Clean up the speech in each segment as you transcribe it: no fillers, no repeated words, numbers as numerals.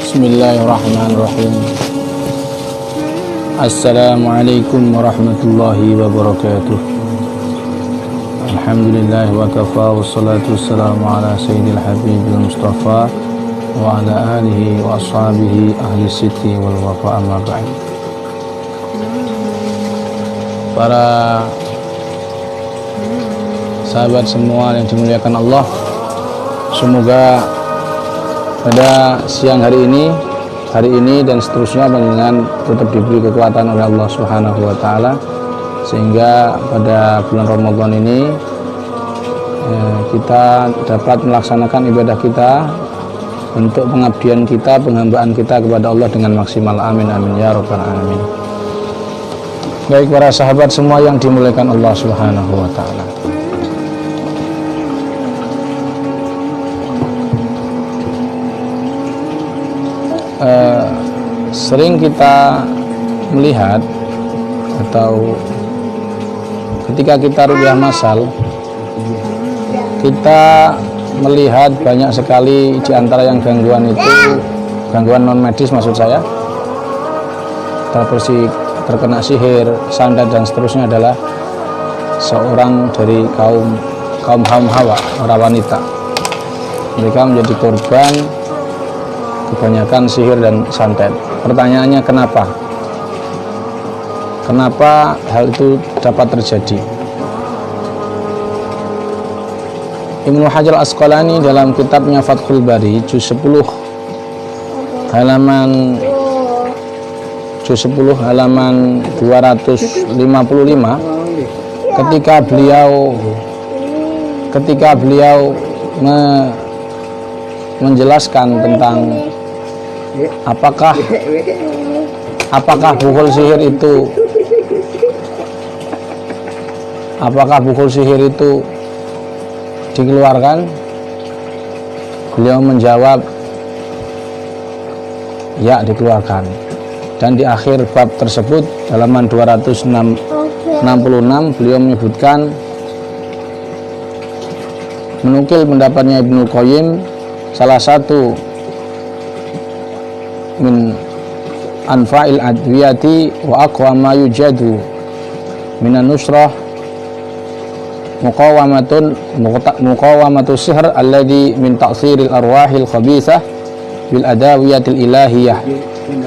Bismillahirrahmanirrahim. Assalamualaikum warahmatullahi wabarakatuh. Alhamdulillah wa kafa wassalatu wassalamu ala sayyidil habibil mustafa wa ala alihi wa ashabihi ahli sidqi wal wafa, amma ba'd. Para sahabat semua yang dimuliakan Allah, semoga pada siang hari ini dan seterusnya dengan tetap diberi kekuatan oleh Allah Subhanahu wa taala, sehingga pada bulan Ramadan ini kita dapat melaksanakan ibadah kita, untuk pengabdian kita, penghambaan kita kepada Allah dengan maksimal. Amin amin ya rabbal alamin. Baik para sahabat semua yang dimuliakan Allah Subhanahu wa taala, sering kita melihat atau ketika kita ruqyah masal, kita melihat banyak sekali di antara yang gangguan itu, gangguan non medis maksud saya, terkena sihir, santet dan seterusnya, adalah seorang dari kaum Hawa, para wanita. Mereka menjadi korban kebanyakan sihir dan santet. Pertanyaannya, kenapa? Kenapa hal itu dapat terjadi? Ibnu Hajar Asqalani dalam kitabnya Fathul Bari juz 10 halaman 255, ketika beliau menjelaskan tentang apakah bukhul sihir itu dikeluarkan, beliau menjawab ya, dikeluarkan. Dan di akhir bab tersebut halaman 266 beliau menyebutkan, menukil pendapatnya Ibnu Qayyim, salah satu min anfa'il adwiyati wa aqwa ma yujadu minan nusrah muqawamatu sihr alladhi min ta'siril arwahil khabithah bil adawiyatil ilahiyah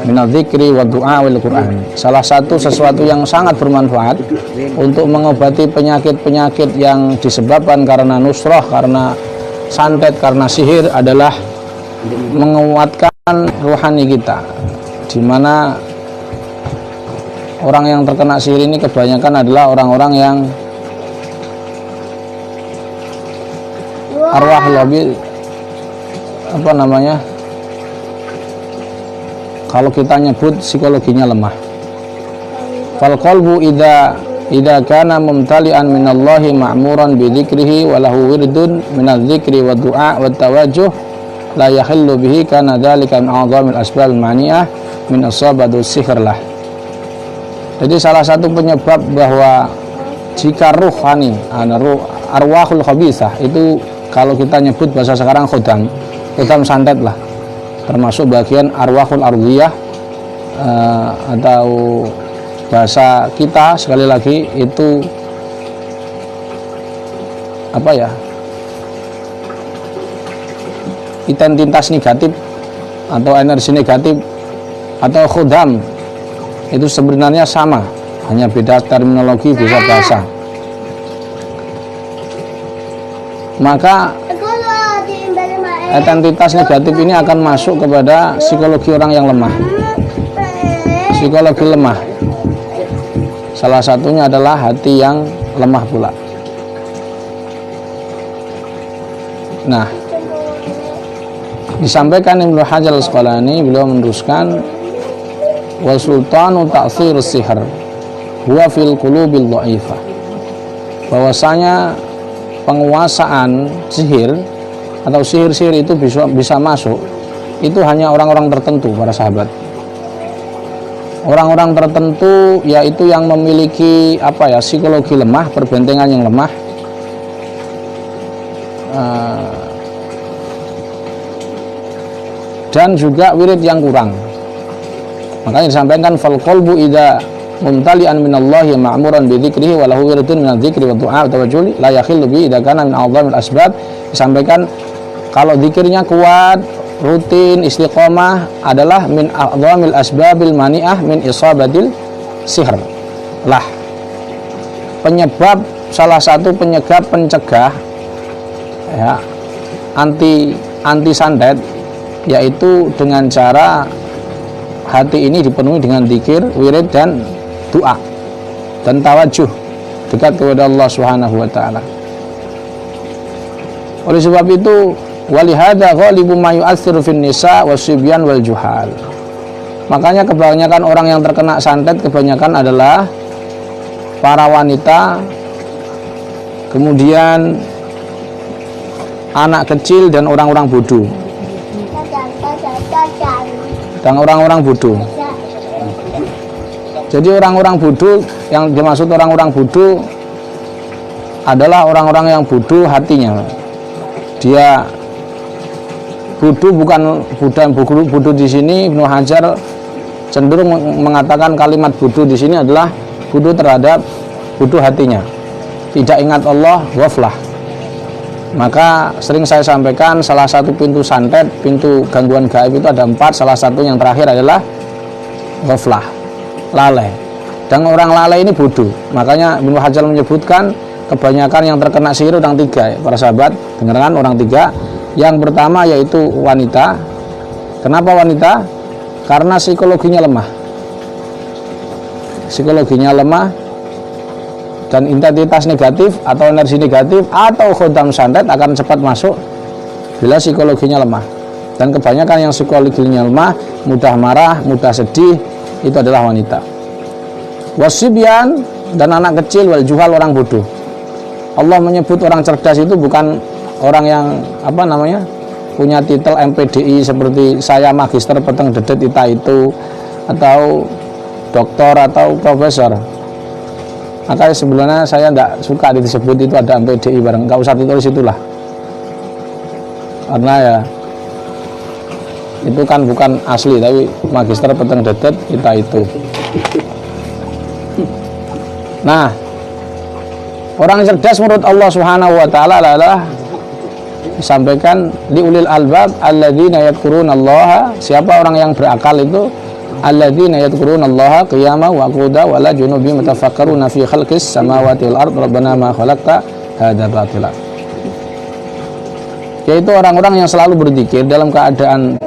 minal dzikri wa du'a wal Qur'an. Salah satu sesuatu yang sangat bermanfaat untuk mengobati penyakit-penyakit yang disebabkan karena nusrah, karena santet, karena sihir adalah menguatkan rohani kita, di mana orang yang terkena sihir ini kebanyakan adalah orang-orang yang arwah lebih kalau kita nyebut psikologinya lemah. Fal qalbu idza kana mumtali'an minallahi ma'muran bi dzikrihi wa lahu wirdun minadz dzikri wa du'a wa tawajjuh la yahillu bihi kana dzalika min a'dhamil asbab mani'ah min asabatu sihr lah. Jadi salah satu penyebab bahwa jika ruhani, arwahul khabithah itu, kalau kita nyebut bahasa sekarang khodam santet lah, termasuk bagian arwahul ardhiyah, atau bahasa kita sekali lagi itu identitas negatif atau energi negatif atau khodam, itu sebenarnya sama, hanya beda terminologi, beda bahasa. Maka identitas negatif ini akan masuk kepada psikologi orang yang lemah. Psikologi lemah, salah satunya adalah hati yang lemah pula. Nah, disampaikan Ibnu Hajar Asqalani, beliau meneruskan, wa sultanu ta'thir sihr huwa fil qulubil dha'ifah, bahwasanya penguasaan sihir atau sihir-sihir itu bisa masuk, itu hanya orang-orang tertentu, para sahabat. Orang-orang tertentu, yaitu yang memiliki psikologi lemah, perbentengan yang lemah, dan juga wirid yang kurang. Makanya disampaikan fal qalbu idza mumtali'an minallahi ma'muran bi dzikrihi wa lahu wiridun min dzikri wa du'a wa tawajjuli la yakhillu bi idza kana min a'dhamil asbab. Disampaikan kalau zikirnya kuat, rutin, istiqomah adalah min a'dhamil asbabil mani'ah min isabatil sihr. Lah, penyebab, salah satu penyebab pencegah ya anti santet, yaitu dengan cara hati ini dipenuhi dengan zikir, wirid dan doa dan tawajuh dekat kepada Allah Subhanahu wa taala. Oleh sebab itu, walihada ghalibu ma yu'atsiru fin nisa wasibyan wal juhal. Makanya kebanyakan orang yang terkena santet kebanyakan adalah para wanita, kemudian anak kecil dan orang-orang bodoh. Dan orang-orang bodoh. Jadi orang-orang bodoh, yang dimaksud orang-orang bodoh adalah orang-orang yang bodoh hatinya. Dia bodoh, bukan bodoh di sini. Ibnu Hajar cenderung mengatakan kalimat bodoh di sini adalah bodoh terhadap bodoh hatinya, tidak ingat Allah, ghaflah. Maka sering saya sampaikan salah satu pintu santet, pintu gangguan gaib itu ada 4. Salah satu yang terakhir adalah ghaflah, lalai. Dan orang lalai ini bodoh. Makanya Ibnu Hajar menyebutkan kebanyakan yang terkena sihir orang 3 ya, para sahabat, dengarkan orang 3. Yang pertama yaitu wanita. Kenapa wanita? Karena psikologinya lemah. Psikologinya lemah dan intensitas negatif atau energi negatif atau khodam santet akan cepat masuk bila psikologinya lemah. Dan kebanyakan yang psikologinya lemah, mudah marah, mudah sedih, itu adalah wanita. Wasibyan, dan anak kecil, wal juhal, orang bodoh. Allah menyebut orang cerdas itu bukan orang yang punya titel MPDI seperti saya magister peteng dedet ita itu, atau doktor atau profesor. Maka sebenarnya saya tidak suka disebut itu ada MPDI bareng, nggak usah ditulis itulah, karena ya itu kan bukan asli, tapi magister peteng dedet ita itu. Nah, orang cerdas menurut Allah Subhanahu wa taala adalah disampaikan liulil albab alladzina yadhkurunallaha, siapa orang yang berakal itu alladzina yadhkurunallaha qiyaman wa qu'udan wa la junubihim yatafakkaruna fi khalqis samawati wal ard rabbana ma khalaqta hadza batila. Yaitu orang-orang yang selalu berzikir dalam keadaan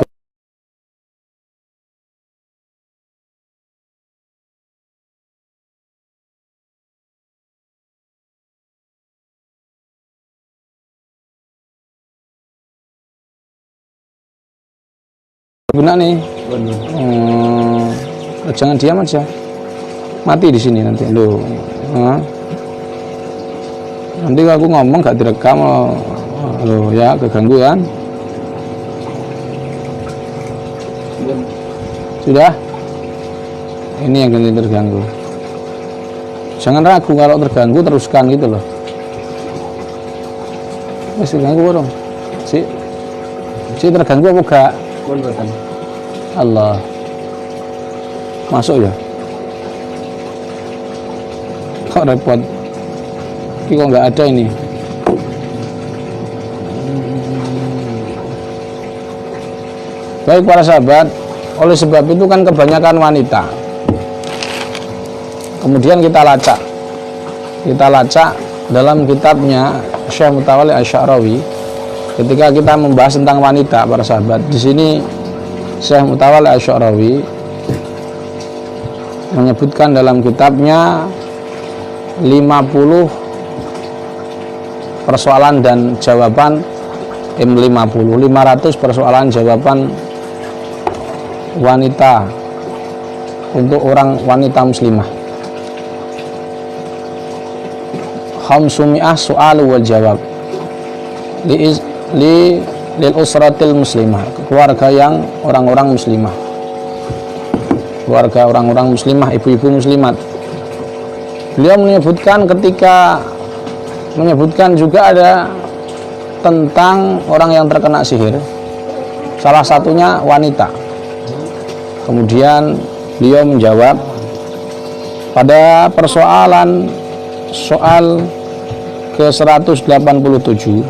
benar nih. Jangan diam aja, mati di sini nanti lo. Nanti aku ngomong gak direkam lo ya, keganggu kan? Sudah? Ini yang nanti terganggu. Jangan ragu, kalau terganggu teruskan gitu loh. Masih terganggu dong? Si terganggu apa gak? Allah, masuk ya, kok repot ini, kok nggak ada ini. Baik para sahabat, oleh sebab itu kan kebanyakan wanita. Kemudian kita lacak dalam kitabnya Syekh Mutawalli Asy-Sya'rawi. Ketika kita membahas tentang wanita, para sahabat, di sini Syekh Mutawalli Asy-Sya'rawi menyebutkan dalam kitabnya 50 persoalan dan jawaban 500 persoalan jawaban wanita untuk orang wanita muslimah. Khamsumi'ah soal wal jawab lil usratil muslimah, keluarga yang orang-orang muslimah, keluarga orang-orang muslimah, ibu-ibu muslimat. Beliau menyebutkan juga ada tentang orang yang terkena sihir. salah satunya wanita. Kemudian beliau menjawab pada persoalan soal ke-187,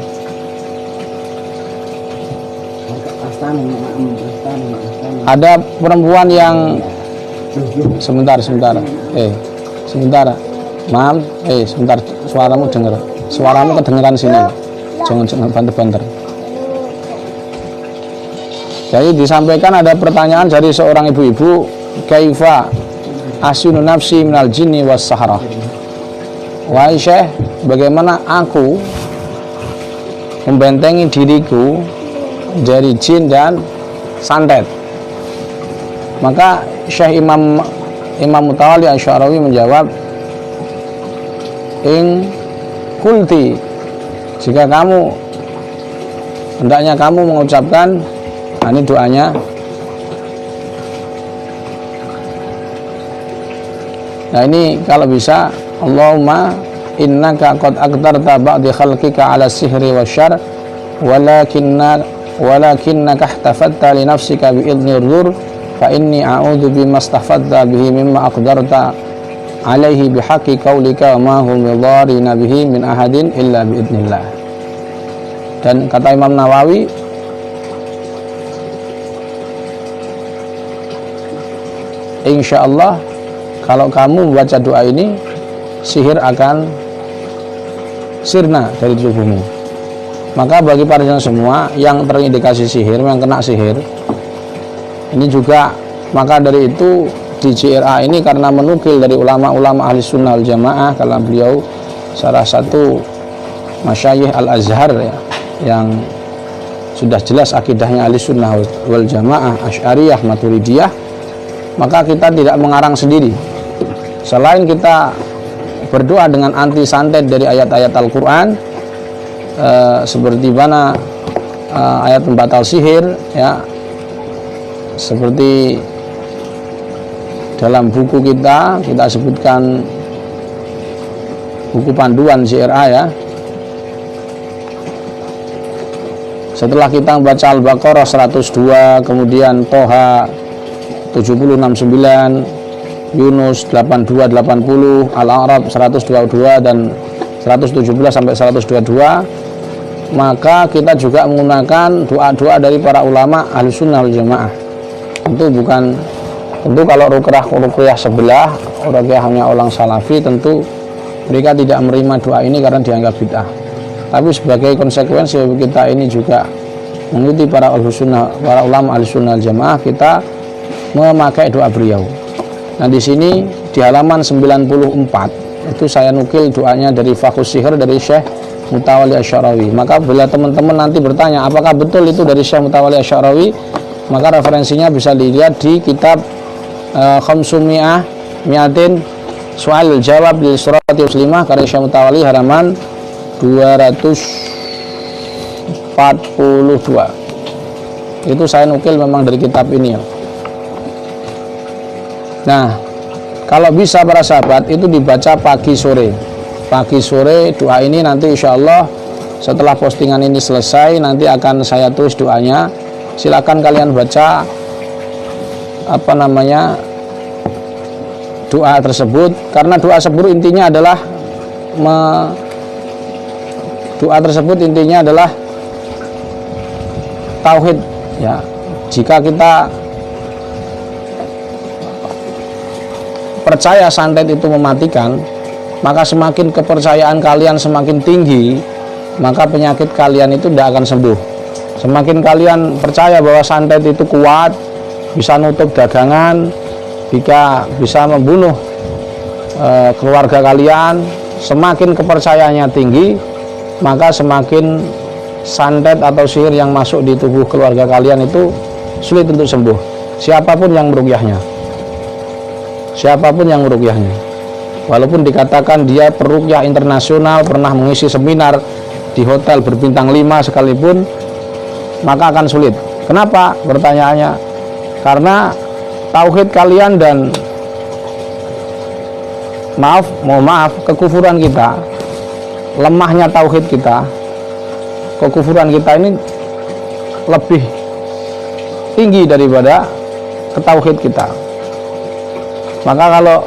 ada perempuan yang sebentar, maaf, sebentar, suaramu kedengeran sini, jangan banter-banter. Jadi disampaikan ada pertanyaan dari seorang ibu-ibu, kaifa asyunu nafsi minal jinni was sahara. Wahai Syekh, bagaimana aku membentengi diriku dari jin dan santet? Maka Syekh Imam Mutawalli Asy-Sya'rawi menjawab, in kulti, jika kamu hendaknya kamu mengucapkan, nah ini doanya, nah ini kalau bisa, Allahumma innaka qad aqdarta ba'di khalqika ala sihri wasyarr walakinnaka ihtafatta li nafsika bi idzni dzur fa inni a'udzu bima istafadta bihi mimma aqdarta alaihi bihaqqi qaulika wa ma hum bidharina bihi min ahadin illa bi idznillah. Dan kata Imam Nawawi, insyaallah kalau kamu membaca doa ini, sihir akan sirna dari tubuhmu. Maka bagi para jemaah semua yang terindikasi sihir, yang kena sihir, ini juga, maka dari itu di JRA ini karena menukil dari ulama-ulama ahli sunnah wal jamaah, karena beliau salah satu masyayikh Al-Azhar ya, yang sudah jelas akidahnya ahli sunnah wal jamaah, Asy'ariyah, Maturidiyah, maka kita tidak mengarang sendiri. Selain kita berdoa dengan anti santet dari ayat-ayat Al-Quran, seperti mana ayat pembatal sihir ya, seperti dalam buku kita sebutkan buku panduan JRA ya, setelah kita membaca Al-Baqarah 102, kemudian Toha 70-69, Yunus 82-80, Al-A'raf 122 dan 117 sampai 122, maka kita juga menggunakan doa-doa dari para ulama ahli sunnah wal jamaah. Tentu kalau ruqyah sebelah, ruqyahnya orang salafi, tentu mereka tidak menerima doa ini karena dianggap bid'ah. Tapi sebagai konsekuensi kita ini juga mengikuti para ulama ahli sunnah wal jamaah, kita memakai doa beliau. Nah di sini di halaman 94 itu saya nukil doanya dari Fakhus Sihir dari Syekh Mutawalli Asy-Sya'rawi. Maka bila teman-teman nanti bertanya apakah betul itu dari Syekh Mutawalli Asy-Sya'rawi, maka referensinya bisa dilihat di kitab Khamsumiyah Mi'atin Su'al Jawab di Surati Muslimah karya Syekh Mutawalli, halaman 242. Itu saya nukil memang dari kitab ini ya. Nah, kalau bisa para sahabat itu dibaca pagi sore doa ini. Nanti insya Allah setelah postingan ini selesai, nanti akan saya tulis doanya. Silakan kalian baca doa tersebut, karena doa tersebut intinya adalah tauhid ya. Jika kita percaya santet itu mematikan, maka semakin kepercayaan kalian semakin tinggi, maka penyakit kalian itu tidak akan sembuh. Semakin kalian percaya bahwa santet itu kuat, bisa nutup dagangan, bisa membunuh keluarga kalian, semakin kepercayaannya tinggi, maka semakin santet atau sihir yang masuk di tubuh keluarga kalian itu sulit untuk sembuh. Siapapun yang meruqyahnya, walaupun dikatakan dia peruqyah internasional, pernah mengisi seminar di hotel berbintang 5 sekalipun, maka akan sulit. Kenapa? Pertanyaannya, karena tauhid kalian dan mohon maaf, kekufuran kita, lemahnya tauhid kita, kekufuran kita ini lebih tinggi daripada tauhid kita. Maka kalau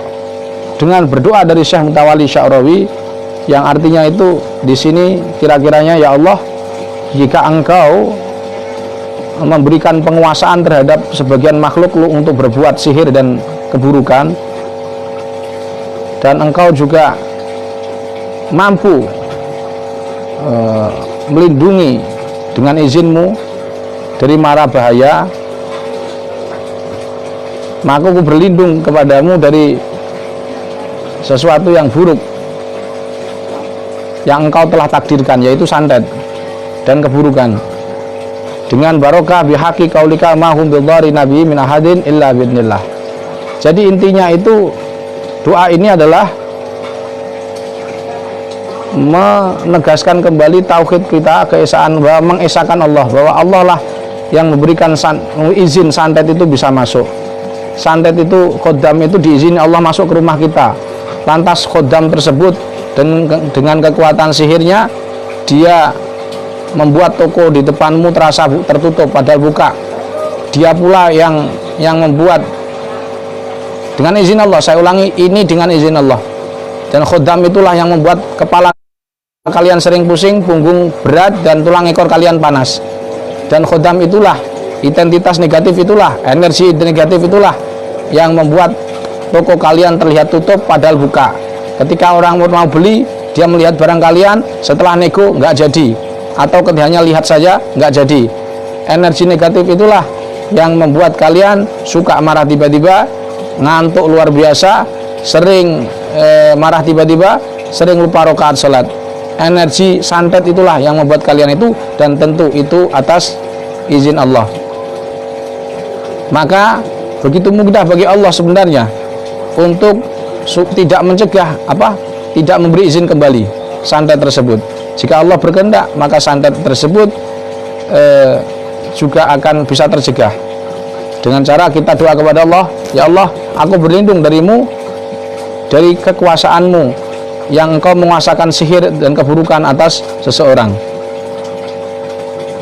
dengan berdoa dari Syekh Mutawalli Sya'rawi yang artinya itu di sini kira-kiranya, ya Allah, jika Engkau memberikan penguasaan terhadap sebagian makhluk untuk berbuat sihir dan keburukan, dan Engkau juga mampu melindungi dengan izin-Mu dari mara bahaya, maka aku berlindung kepadamu dari sesuatu yang buruk yang Engkau telah takdirkan, yaitu santet dan keburukan, dengan barokah bihaqi qaulika ma hum bidhari nabi min ahadin illa biidznillah. Jadi intinya itu doa ini adalah menegaskan kembali tauhid kita, keesaan, bahwa mengesahkan Allah, bahwa Allah lah yang memberikan izin santet itu bisa masuk. Santet itu, khodam itu diizini Allah masuk ke rumah kita. Lantas khodam tersebut dengan kekuatan sihirnya dia membuat toko di depanmu terasa tertutup padahal buka. Dia pula yang membuat dengan izin Allah. Saya ulangi, ini dengan izin Allah. Dan khodam itulah yang membuat kepala kalian sering pusing, punggung berat, dan tulang ekor kalian panas. Dan khodam itulah, identitas negatif itulah, energi negatif itulah yang membuat toko kalian terlihat tutup padahal buka. Ketika orang mau beli, dia melihat barang kalian, setelah nego nggak jadi, atau hanya lihat saja nggak jadi. Energi negatif itulah yang membuat kalian suka marah tiba-tiba, ngantuk luar biasa, sering marah tiba-tiba, sering lupa rakaat salat. Energi santet itulah yang membuat kalian itu, dan tentu itu atas izin Allah. Maka begitu mudah bagi Allah sebenarnya untuk tidak mencegah, tidak memberi izin kembali santet tersebut. Jika Allah berkehendak, maka santet tersebut juga akan bisa tercegah dengan cara kita doa kepada Allah, ya Allah, aku berlindung darimu, dari kekuasaanmu yang Engkau menguasakan sihir dan keburukan atas seseorang.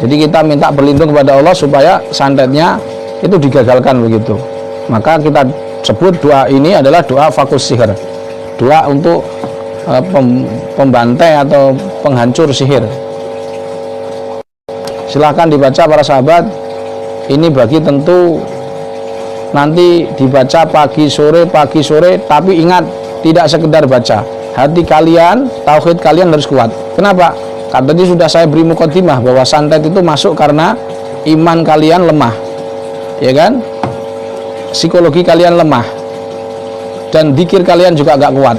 Jadi kita minta berlindung kepada Allah supaya santetnya itu digagalkan begitu. Maka kita sebut doa ini adalah doa fakus sihir, doa untuk pembantai atau penghancur sihir. Silahkan dibaca para sahabat. Ini bagi tentu nanti dibaca pagi sore, tapi ingat, tidak sekedar baca. Hati kalian, tauhid kalian harus kuat. Kenapa? Karena tadi sudah saya beri mukadimah bahwa santet itu masuk karena iman kalian lemah, ya kan? Psikologi kalian lemah, dan zikir kalian juga agak kuat.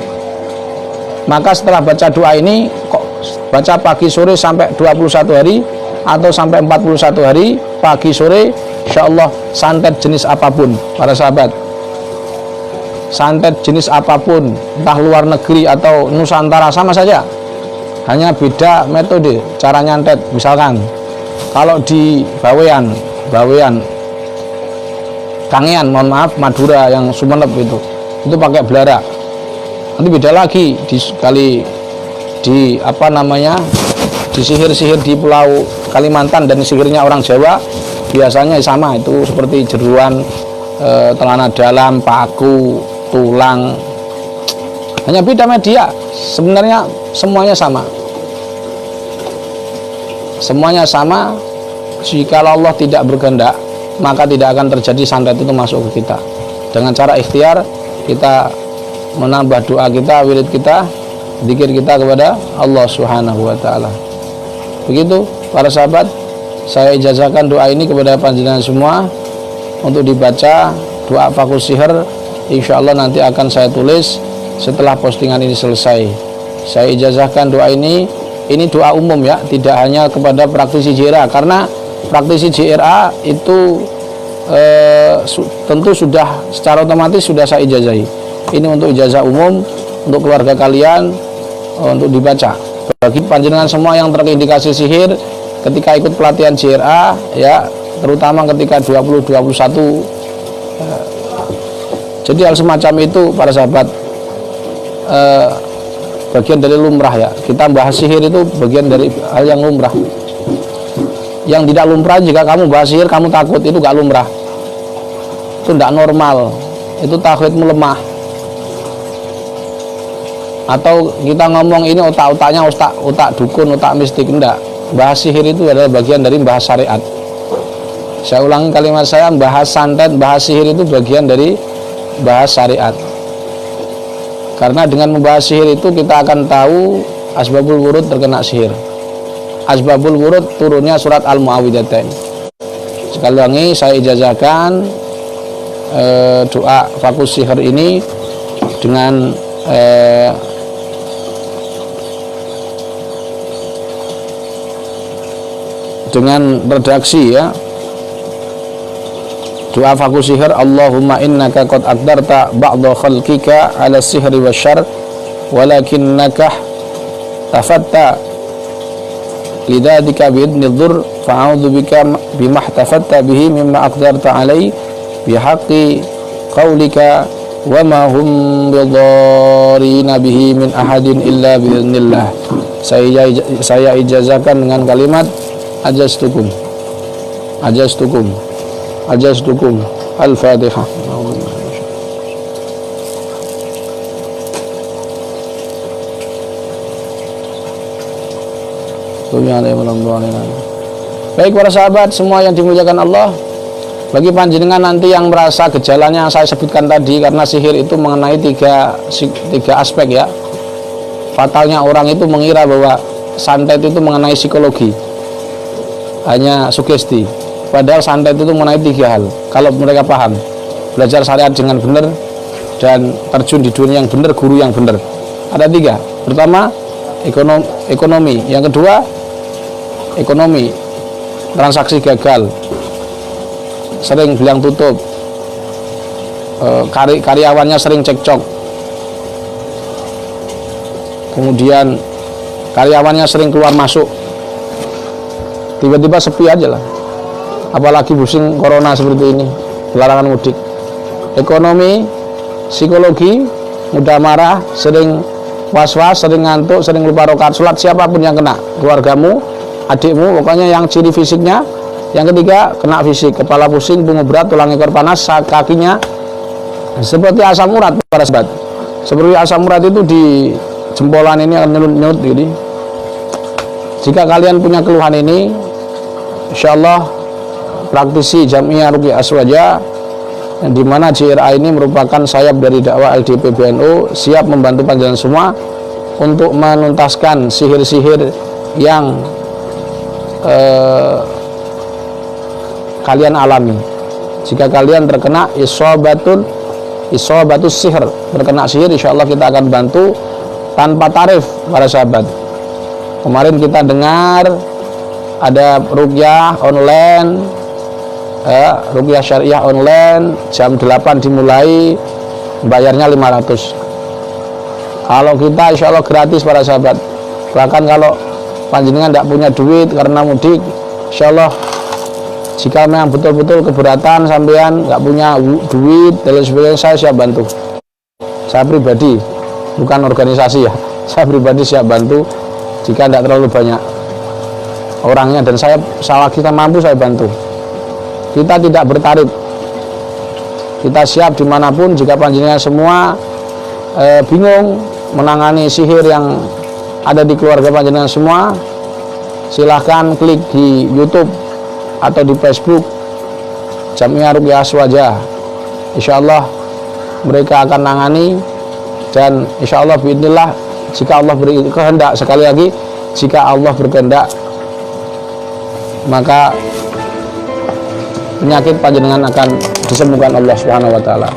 Maka setelah baca doa ini, kok baca pagi sore sampai 21 hari atau sampai 41 hari, pagi sore, insya Allah santet jenis apapun, para sahabat, santet jenis apapun, entah luar negeri atau Nusantara sama saja, hanya beda metode cara nyantet. Misalkan kalau di Bawean Kangean, mohon maaf, Madura yang Sumeneb itu pakai belara. Nanti beda lagi di sihir-sihir di Pulau Kalimantan dan sihirnya orang Jawa biasanya sama, itu seperti jeruan, celana dalam, paku, tulang, hanya beda media. Sebenarnya semuanya sama. Jika Allah tidak berkehendak, maka tidak akan terjadi santet itu masuk ke kita. Dengan cara ikhtiar kita menambah doa kita, wirid kita, zikir kita kepada Allah Subhanahu wa taala. Begitu para sahabat, saya ijazahkan doa ini kepada panjenengan semua untuk dibaca, doa fakus sihir. Insyaallah nanti akan saya tulis setelah postingan ini selesai. Saya ijazahkan doa ini doa umum ya, tidak hanya kepada praktisi JRA, karena praktisi JRA itu tentu sudah secara otomatis sudah saya ijazahi. Ini untuk ijazah umum untuk keluarga kalian, untuk dibaca. Bagi panjenengan semua yang terindikasi sihir ketika ikut pelatihan JRA ya, terutama ketika 2021, jadi hal semacam itu para sahabat bagian dari lumrah ya. Kita bahas sihir itu bagian dari hal yang lumrah. yang tidak lumrah. Jika kamu bahas sihir kamu takut, itu gak lumrah, itu tidak normal, itu tauhidmu lemah. Atau kita ngomong ini otak-otaknya otak dukun, otak mistik, enggak. Bahas sihir itu adalah bagian dari bahas syariat. Saya ulangi kalimat saya, bahas santet, bahas sihir itu bagian dari bahas syariat. Karena dengan membahas sihir itu kita akan tahu asbabul wurud terkena sihir. Asbabul wurud turunnya surat Al-Mu'awwidzatain. Sekali lagi saya ijazahkan doa Fakus Sihir ini dengan redaksi ya. Doa Fakus Sihir, Allahumma innaka qad aqdarta ba'dha khalqika ala sihri wasyarr walakinnaka tafatta lidadika biidni dhur fa'udhu bika bimahtafatta bihi mimma aqdarta alai bihaqqi qawlika wa ma hum bidharina bihi min ahadin illa biidnillah. Saya ijazahkan dengan kalimat ajastukum Al-Fatihah. Baik para sahabat semua yang dimuliakan Allah, bagi panjenengan nanti yang merasa gejalanya saya sebutkan tadi, karena sihir itu mengenai tiga aspek ya. Fatalnya orang itu mengira bahwa santet itu mengenai psikologi, hanya sugesti. Padahal santet itu mengenai tiga hal. Kalau mereka paham, belajar syariat dengan benar dan terjun di dunia yang benar, guru yang benar. Ada tiga. Pertama, ekonomi. Yang kedua, ekonomi, transaksi gagal, sering bilang tutup, karyawannya sering cekcok, kemudian karyawannya sering keluar masuk, tiba-tiba sepi aja lah. Apalagi musim corona seperti ini, larangan mudik. Ekonomi, psikologi, mudah marah, sering was-was, sering ngantuk, sering lupa rakaat sholat, siapapun yang kena, keluargamu, adikmu, pokoknya yang ciri fisiknya. Yang ketiga, kena fisik, kepala pusing, punggung berat, tulang ekor panas, kakinya seperti asam urat para sahabat. Seperti asam urat itu di jempolan ini akan nyut-nyut gitu. Jika kalian punya keluhan ini, insyaallah praktisi Jamiah Ruqyah Aswaja, yang dimana JRA ini merupakan sayap dari dakwah LDP BNU, siap membantu panjenengan semua untuk menuntaskan sihir-sihir yang kalian alami. Jika kalian terkena isobatus sihir, terkena sihir, insya Allah kita akan bantu tanpa tarif para sahabat. Kemarin kita dengar ada ruqyah online, ruqyah syariah online, jam 8 dimulai, bayarnya 500. Kalau kita insya Allah gratis para sahabat. Bahkan kalau panjenengan tidak punya duit karena mudik, insya Allah jika memang betul-betul keberatan sampean nggak punya duit dan sebagainya, saya siap bantu. Saya pribadi, bukan organisasi ya, saya pribadi siap bantu jika tidak terlalu banyak orangnya, dan saya kita mampu saya bantu. Kita tidak bertarif, kita siap dimanapun. Jika panjenengan semua bingung menangani sihir yang ada di keluarga panjenengan semua, silahkan klik di YouTube atau di Facebook Jamiah Ruqyah Aswaja. Insya Allah mereka akan nangani, dan insya Allah biidznillah, jika Allah berkehendak, sekali lagi jika Allah berkehendak, maka penyakit panjenengan akan disembuhkan Allah Subhanahu wa taala.